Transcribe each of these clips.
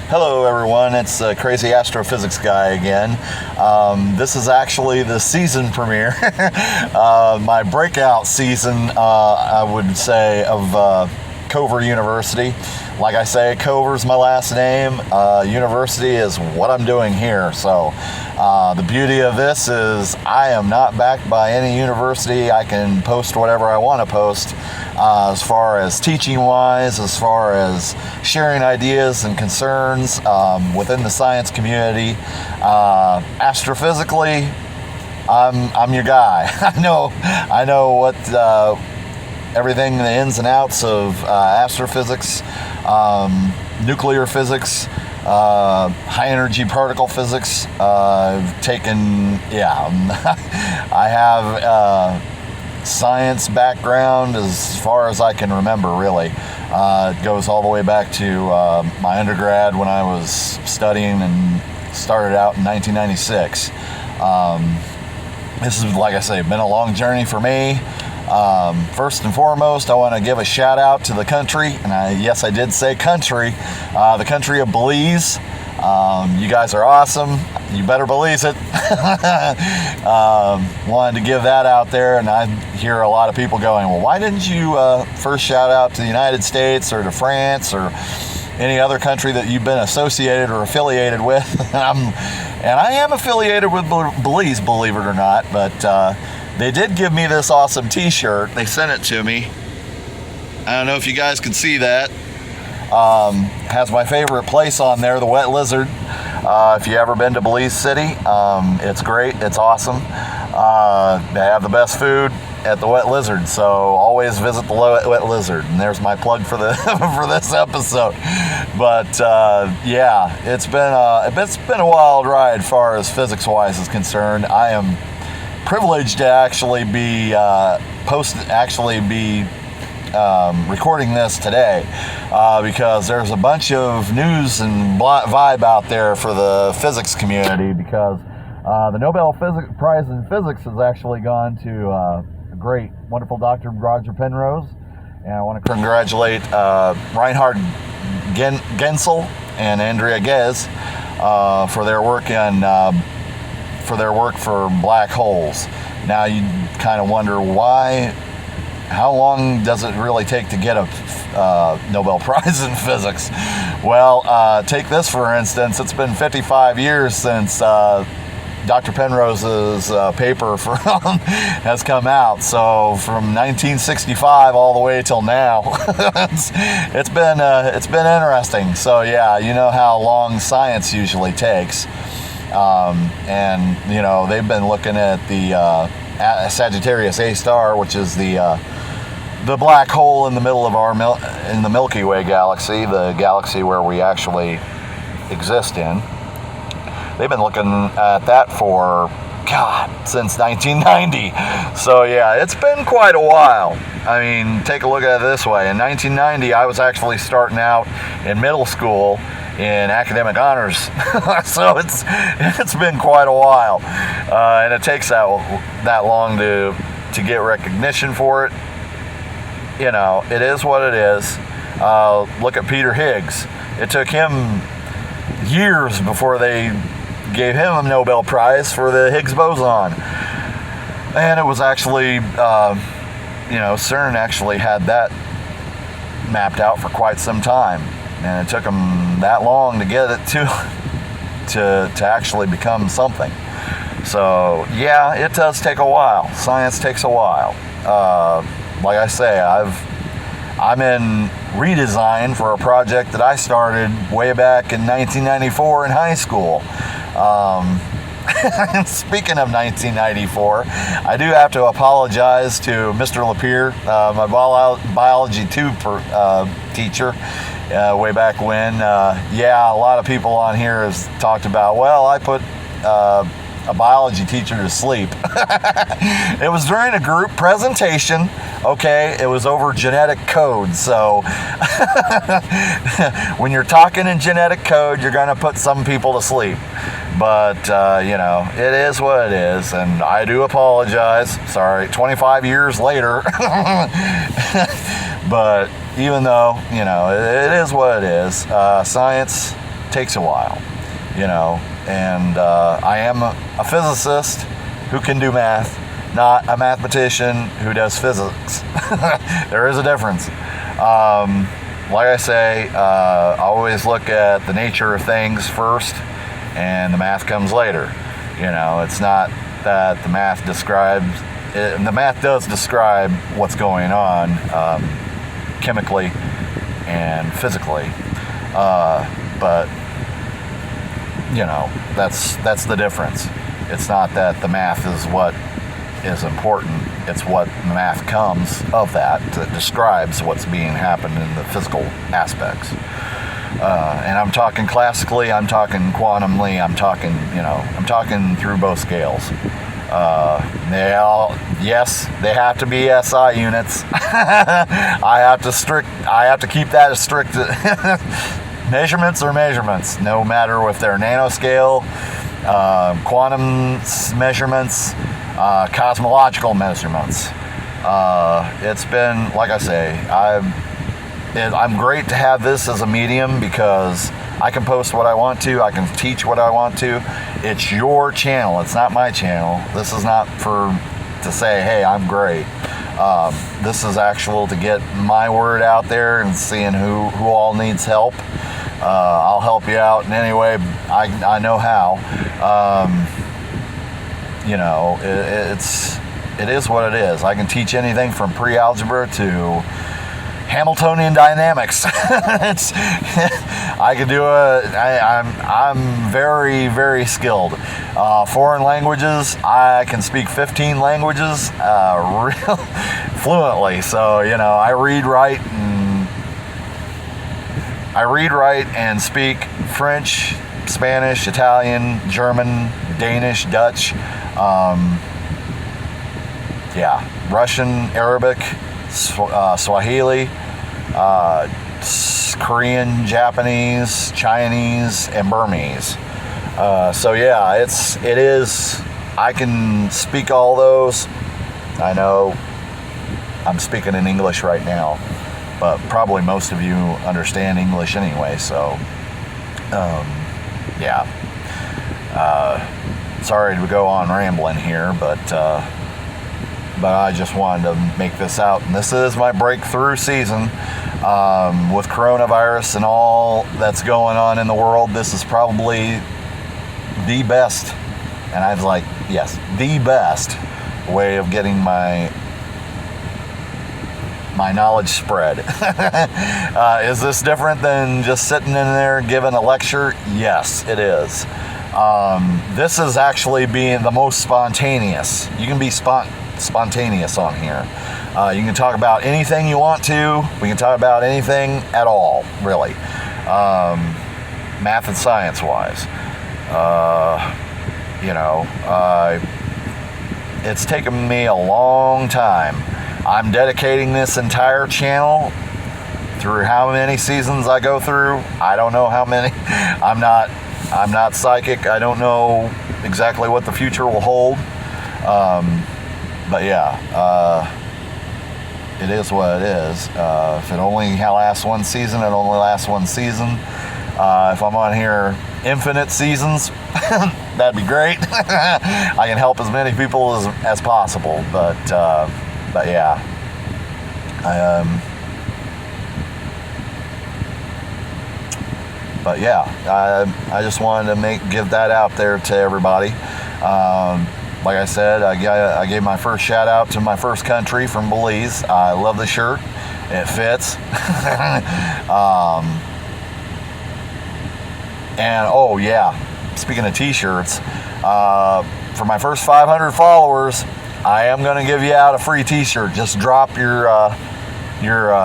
Hello everyone, it's Crazy Astrophysics Guy again. This is actually the season premiere, my breakout season, I would say, of Cover University. Like I say, Cover's my last name. University is what I'm doing here. So the beauty of this is I am not backed by any university. I can post whatever I want to post as far as teaching wise, as far as sharing ideas and concerns within the science community. Astrophysically, I'm your guy. I know what everything, the ins and outs of astrophysics, nuclear physics, high energy particle physics. I've taken, I have science background as far as I can remember, really. It goes all the way back to my undergrad when I was studying and started out in 1996. This is, like I say, been a long journey for me. First and foremost, I want to give a shout out to the country, and yes, I did say country, the country of Belize. You guys are awesome. You better Belize it. Wanted to give that out there, and I hear a lot of people going, well, why didn't you first shout out to the United States or to France or any other country that you've been associated or affiliated with? And I am affiliated with Belize, believe it or not, but they did give me this awesome t-shirt. They sent it to me. I don't know if you guys can see that. Has my favorite place on there, the Wet Lizard. If you ever been to Belize City, it's great. It's awesome. They have the best food at the Wet Lizard, so always visit the Wet Lizard. And there's my plug for the for this episode. But it's been a wild ride as far as physics-wise is concerned. I am privileged to actually be recording this today because there's a bunch of news and vibe out there for the physics community, because the Nobel Prize in Physics has actually gone to a great, wonderful Dr. Roger Penrose, and I want to congratulate Reinhard Genzel and Andrea Ghez for their work for black holes. Now you kind of wonder why. How long does it really take to get a Nobel Prize in Physics? Well, take this for instance. It's been 55 years since Dr. Penrose's paper has come out. So from 1965 all the way till now, it's been interesting. So yeah, you know how long science usually takes. And you know, they've been looking at the Sagittarius A star, which is the black hole in the middle of in the Milky Way galaxy, the galaxy where we actually exist in. They've been looking at that for since 1990. So yeah, it's been quite a while. I mean, take a look at it this way. In 1990, I was actually starting out in middle school in academic honors. So it's been quite a while, and it takes that long to get recognition for it. You know, it is what it is. Look at Peter Higgs. It took him years before they gave him a Nobel Prize for the Higgs boson, and it was actually CERN actually had that mapped out for quite some time. And it took them that long to get it to actually become something. So yeah, it does take a while. Science takes a while. Like I say, I'm in redesign for a project that I started way back in 1994 in high school. Speaking of 1994, I do have to apologize to Mr. Lapierre, my biology 2 teacher. Way back when, a lot of people on here has talked about, well, I put a biology teacher to sleep. It was during a group presentation, okay? It was over genetic code, so when you're talking in genetic code, you're going to put some people to sleep. But, it is what it is, and I do apologize. Sorry, 25 years later. But even though, it is what it is, science takes a while, and I am a physicist who can do math, not a mathematician who does physics. There is a difference. Like I say, always look at the nature of things first, and the math comes later. It's not that the math the math does describe what's going on chemically and physically, but that's the difference. It's not that the math is what is important, it's what the math comes of that describes what's being happened in the physical aspects. And I'm talking classically, I'm talking quantumly, I'm talking through both scales. They have to be SI units. I have to keep that as strict. Measurements are measurements, no matter if they're nanoscale, quantum measurements, cosmological measurements. It's been, like I say, I'm great to have this as a medium because I can post what I want to, I can teach what I want to. It's your channel, it's not my channel. This is not to say, hey, I'm great. This is actual to get my word out there and seeing who all needs help. I'll help you out in any way I know how. It is what it is. I can teach anything from pre-algebra to Hamiltonian dynamics. I can do I'm very, very skilled. Foreign languages, I can speak 15 languages real fluently. So, I read, write, and speak French, Spanish, Italian, German, Danish, Dutch, Russian, Arabic, Swahili, Korean, Japanese, Chinese, and Burmese. It is. I can speak all those. I know I'm speaking in English right now, but probably most of you understand English anyway. So, sorry to go on rambling here, but I just wanted to make this out. And this is my breakthrough season with coronavirus and all that's going on in the world. This is probably the best, and I was like, yes, the best way of getting my knowledge spread. Is this different than just sitting in there giving a lecture? Yes, it is. This is actually being the most spontaneous. You can be spontaneous on here. You can talk about anything you want to. We can talk about anything at all, really. Math and science wise. It's taken me a long time. I'm dedicating this entire channel through how many seasons I go through. I don't know how many. I'm not psychic. I don't know exactly what the future will hold. It is what it is. If it only lasts one season, it only lasts one season. If I'm on here infinite seasons, that'd be great. I can help as many people as possible. But yeah. I just wanted to give that out there to everybody. Like I said, I gave my first shout out to my first country from Belize. I love the shirt. It fits. And oh yeah, speaking of t-shirts, for my first 500 followers, I am going to give you out a free t-shirt. Just drop your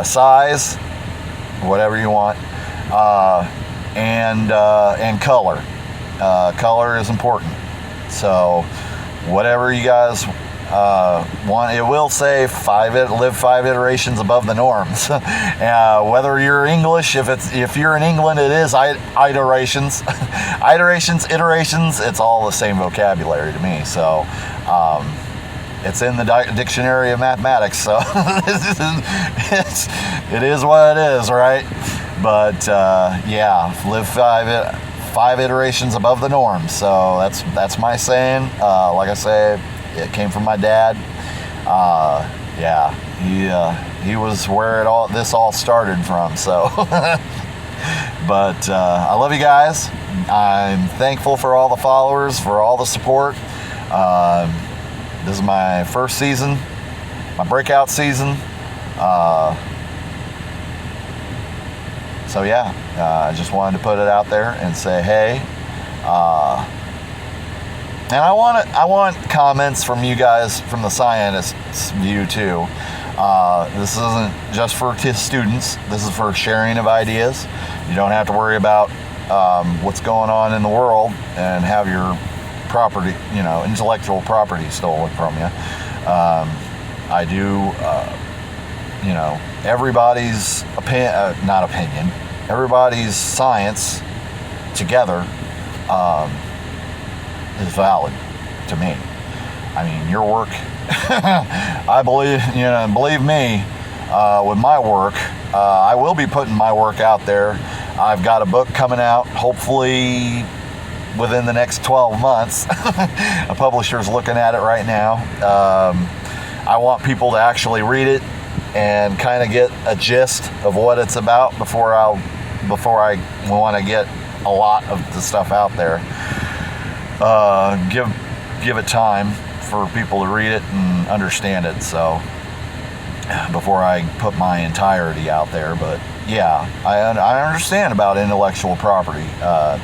size, whatever you want, and color. Color is important. So whatever you guys want, it will say live 5 iterations above the norms. Whether you're English, if you're in England, it is iterations. Iterations, it's all the same vocabulary to me. So it's in the dictionary of mathematics. So it is what it is, right? But yeah, live five iterations above the norm. So that's my saying. Like I say, it came from my dad. Yeah, he was where this all started from. So, but I love you guys. I'm thankful for all the followers, for all the support. This is my first season, my breakout season. So yeah, I just wanted to put it out there and say, hey, and I want comments from you guys, from the scientist's view too. This isn't just for students. This is for sharing of ideas. You don't have to worry about what's going on in the world and have your property, intellectual property stolen from you. I do, everybody's everybody's science together is valid to me. I mean, your work, I believe, believe me, with my work, I will be putting my work out there. I've got a book coming out, hopefully within the next 12 months. A publisher's looking at it right now. I want people to actually read it and kind of get a gist of what it's about before I want to get a lot of the stuff out there. Give it time for people to read it and understand it. So before I put my entirety out there, but yeah, I understand about intellectual property.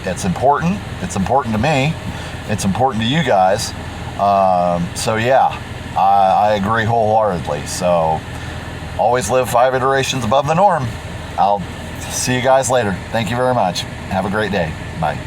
It's important. It's important to me. It's important to you guys. So yeah, I agree wholeheartedly. So always live 5 iterations above the norm. I'll see you guys later. Thank you very much. Have a great day. Bye.